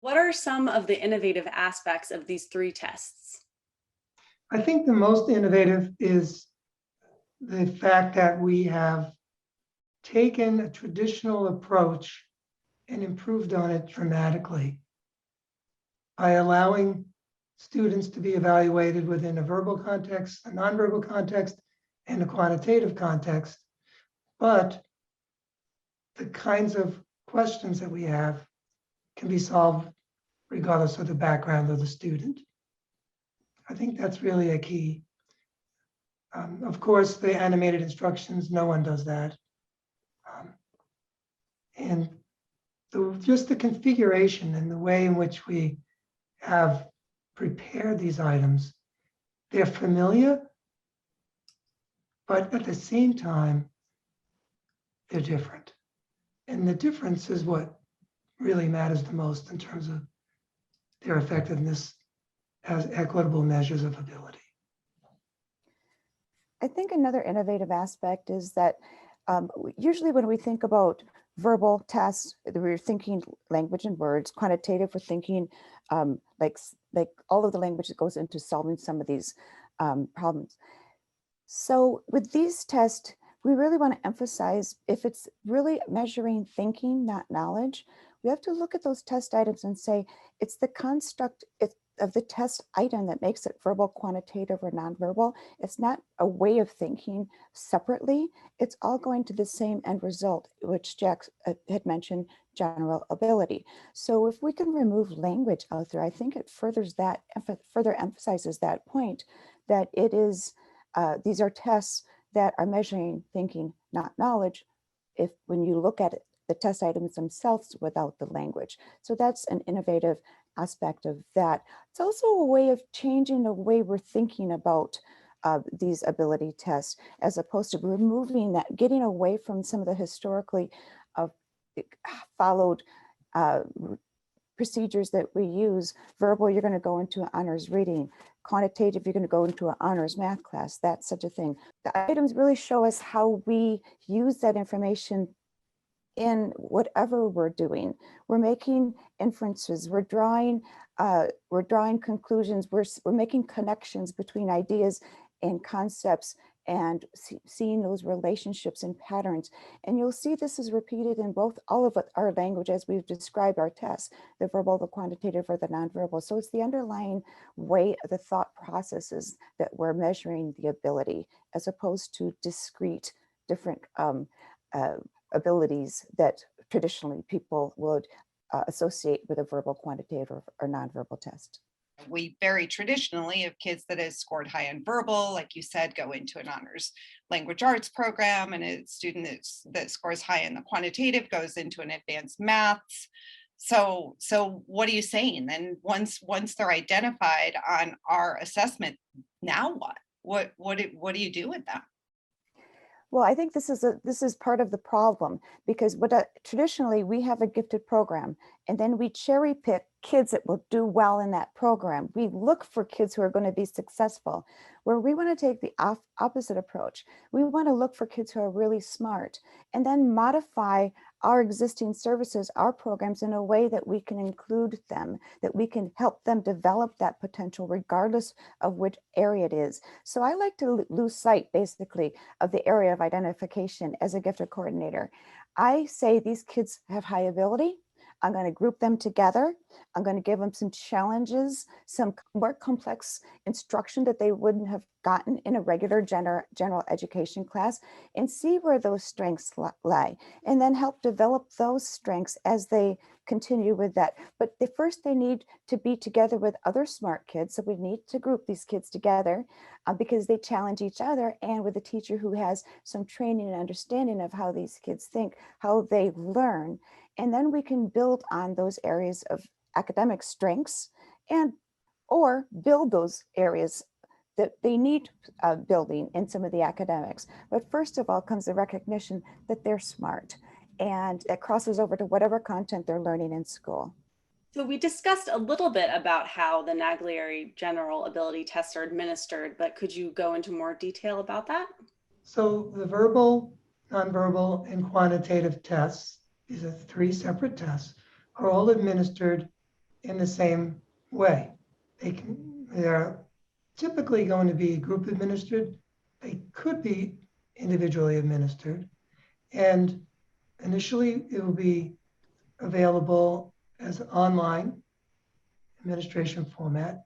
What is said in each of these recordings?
What are some of the innovative aspects of these three tests? I think the most innovative is the fact that we have taken a traditional approach and improved on it dramatically by allowing students to be evaluated within a verbal context, a nonverbal context, and a quantitative context. But the kinds of questions that we have can be solved regardless of the background of the student. I think that's really a key. Of course, the animated instructions, no one does that. And just the configuration and the way in which we have prepared these items, they're familiar, but at the same time, they're different. And the difference is what really matters the most in terms of their effectiveness as equitable measures of ability. I think another innovative aspect is that usually when we think about verbal tests, we're thinking language and words. Quantitative, we're thinking like all of the language that goes into solving some of these problems. So with these tests, we really want to emphasize if it's really measuring thinking, not knowledge, we have to look at those test items and say, it's the construct of the test item that makes it verbal, quantitative, or nonverbal. It's not a way of thinking separately. It's all going to the same end result, which Jack had mentioned, general ability. So if we can remove language out there, I think it further emphasizes that point that it is, these are tests that are measuring thinking, not knowledge, if when you look at it, the test items themselves without the language. So that's an innovative aspect of that. It's also a way of changing the way we're thinking about these ability tests, as opposed to removing that, getting away from some of the historically followed procedures that we use. Verbal, you're going to go into an honors reading. Quantitative, you're going to go into an honors math class, that's such a thing. The items really show us how we use that information in whatever we're doing. We're making inferences, we're drawing conclusions, we're making connections between ideas and concepts and seeing those relationships and patterns. And you'll see this is repeated in all of our language as we've described our tests, the verbal, the quantitative, or the nonverbal. So it's the underlying way of the thought processes that we're measuring the ability, as opposed to discrete different abilities that traditionally people would associate with a verbal, quantitative, or nonverbal test. We very traditionally have kids that have scored high in verbal, like you said, go into an honors language arts program, and a student that scores high in the quantitative goes into an advanced maths. So what are you saying? And once they're identified on our assessment, now what? What do you do with them? Well, I think this is part of the problem, because traditionally we have a gifted program, and then we cherry pick kids that will do well in that program. We look for kids who are going to be successful, where we want to take the opposite approach. We want to look for kids who are really smart and then modify our existing services, our programs, in a way that we can include them, that we can help them develop that potential regardless of which area it is. So I like to lose sight basically of the area of identification as a gifted coordinator. I say these kids have high ability. I'm going to group them together. I'm going to give them some challenges, some more complex instruction that they wouldn't have gotten in a regular general education class, and see where those strengths lie, and then help develop those strengths as they continue with that. But first they need to be together with other smart kids. So we need to group these kids together because they challenge each other, and with a teacher who has some training and understanding of how these kids think, how they learn. And then we can build on those areas of academic strengths or build those areas that they need building in some of the academics. But first of all comes the recognition that they're smart, and it crosses over to whatever content they're learning in school. So we discussed a little bit about how the Naglieri General Ability Tests are administered, but could you go into more detail about that? So the verbal, nonverbal, and quantitative tests, these are three separate tests, are all administered in the same way. They're typically going to be group administered. They could be individually administered. And initially, it will be available as online administration format.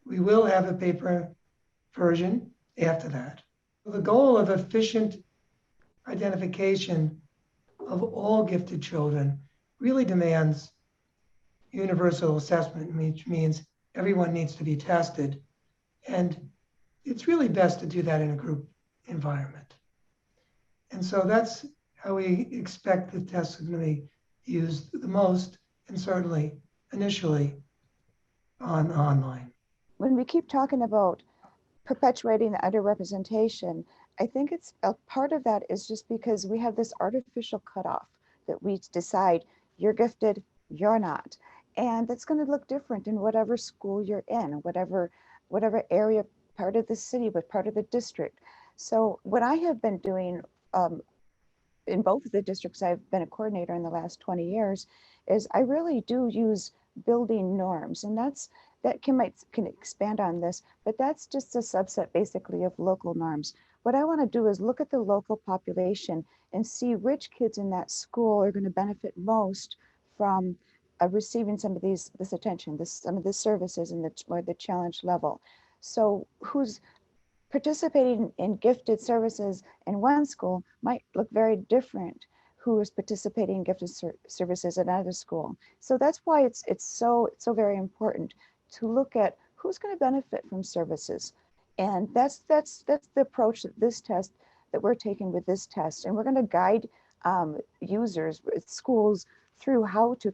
We will have a paper version after that. The goal of efficient identification of all gifted children really demands universal assessment, which means everyone needs to be tested. And it's really best to do that in a group environment. And so that's how we expect the tests are going to be used the most, and certainly initially online. When we keep talking about perpetuating the underrepresentation, I think it's a part of that is just because we have this artificial cutoff that we decide you're gifted, you're not. And that's going to look different in whatever school you're in, whatever area, part of the city, but part of the district. So what I have been doing in both of the districts I've been a coordinator in the last 20 years is I really do use building norms. And that can expand on this, but that's just a subset basically of local norms. What I want to do is look at the local population and see which kids in that school are going to benefit most from receiving some of this attention, some of the services and the challenge level. So who's participating in gifted services in one school might look very different who is participating in gifted services at another school. So that's why it's so very important to look at who's going to benefit from services. And that's the approach that that we're taking with this test. And we're going to guide users, schools, through how to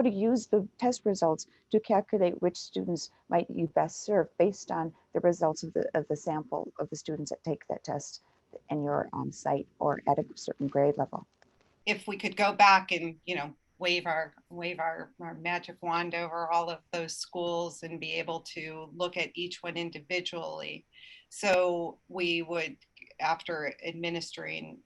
use the test results to calculate which students might you best serve based on the results of the sample of the students that take that test in your site or at a certain grade level. If we could go back and, wave our magic wand over all of those schools and be able to look at each one individually. So we would, after administering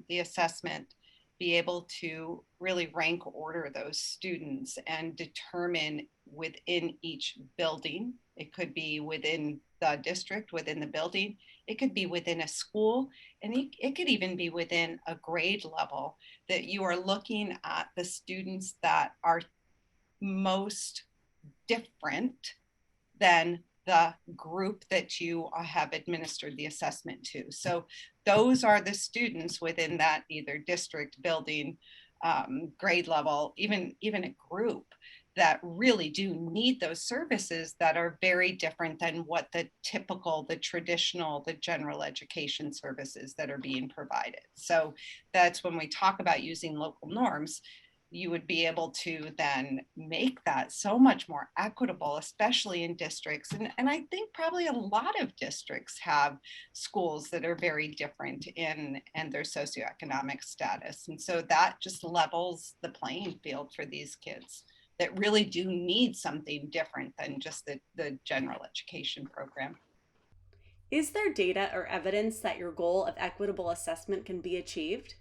the assessment, be able to really rank order those students and determine within each building. It could be within the district, within the building. It could be within a school, and it could even be within a grade level, that you are looking at the students that are most different than the group that you have administered the assessment to. So those are the students within that either district, building, grade level, even a group that really do need those services that are very different than what the traditional, the general education services that are being provided. So that's when we talk about using local norms, you would be able to then make that so much more equitable, especially in districts. And I think probably a lot of districts have schools that are very different in their socioeconomic status. And so that just levels the playing field for these kids that really do need something different than just the general education program. Is there data or evidence that your goal of equitable assessment can be achieved?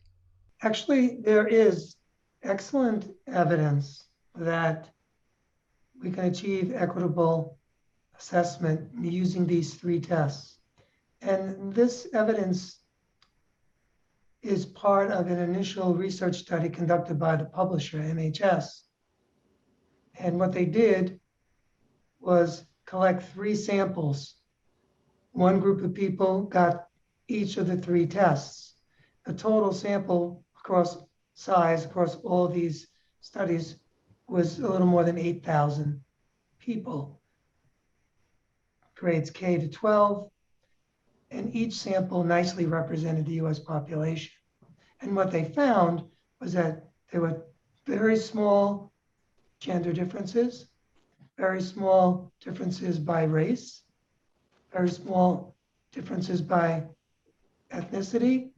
Actually, there is excellent evidence that we can achieve equitable assessment using these three tests. And this evidence is part of an initial research study conducted by the publisher, MHS. And what they did was collect 3 samples. One group of people got each of the 3 tests. The total sample size across all of these studies was a little more than 8,000 people, grades K to 12, and each sample nicely represented the US population. And what they found was that there were very small gender differences, very small differences by race, very small differences by ethnicity,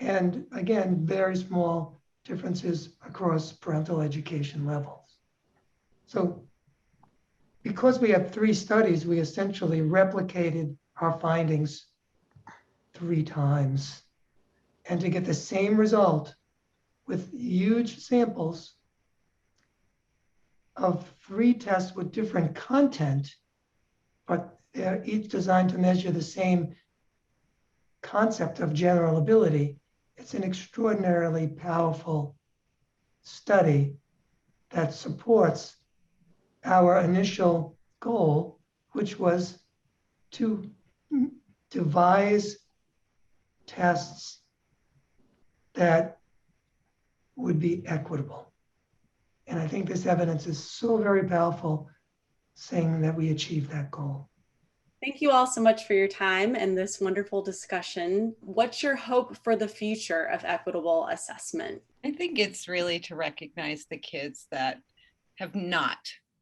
and again, very small differences across parental education levels. So because we have 3 studies, we essentially replicated our findings 3 times. And to get the same result with huge samples of 3 tests with different content, but they're each designed to measure the same concept of general ability, it's an extraordinarily powerful study that supports our initial goal, which was to devise tests that would be equitable. And I think this evidence is so very powerful, saying that we achieved that goal. Thank you all so much for your time and this wonderful discussion. What's your hope for the future of equitable assessment? I think it's really to recognize the kids that have not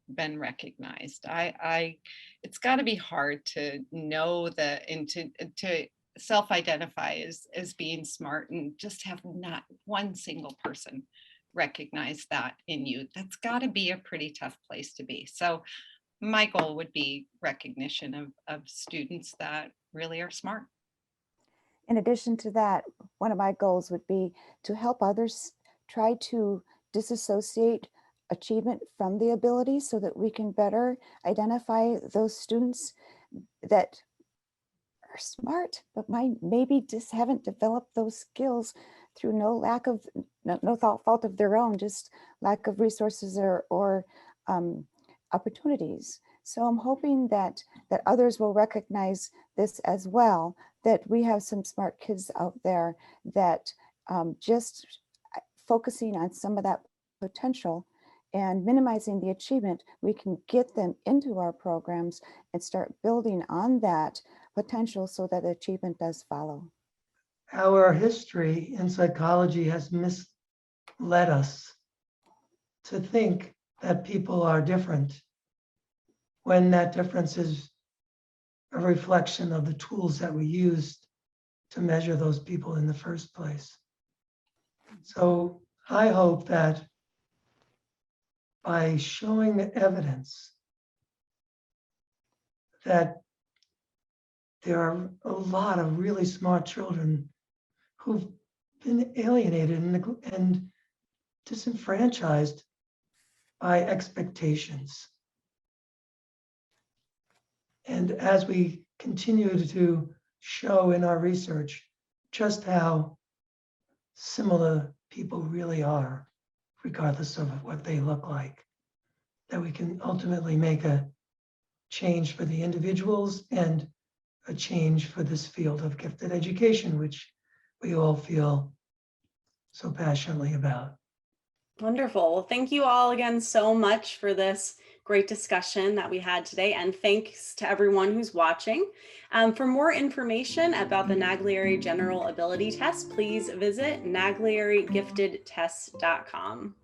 been recognized. It's got to be hard to know and to self-identify as being smart and just have not one single person recognize that in you. That's got to be a pretty tough place to be. So my goal would be recognition of students that really are smart. In addition to that, one of my goals would be to help others try to disassociate achievement from the ability so that we can better identify those students that are smart, but maybe just haven't developed those skills through no fault of their own, just lack of resources or opportunities. So I'm hoping that others will recognize this as well, that we have some smart kids out there that just focusing on some of that potential and minimizing the achievement, we can get them into our programs and start building on that potential so that achievement does follow. Our history in psychology has misled us to think that people are different when that difference is a reflection of the tools that we used to measure those people in the first place. So I hope that by showing the evidence that there are a lot of really smart children who've been alienated and disenfranchised by expectations. And as we continue to show in our research just how similar people really are, regardless of what they look like, that we can ultimately make a change for the individuals and a change for this field of gifted education, which we all feel so passionately about. Wonderful. Well, thank you all again so much for this great discussion that we had today. And thanks to everyone who's watching. For more information about the Naglieri General Ability Test, please visit naglierigifted.tests.com.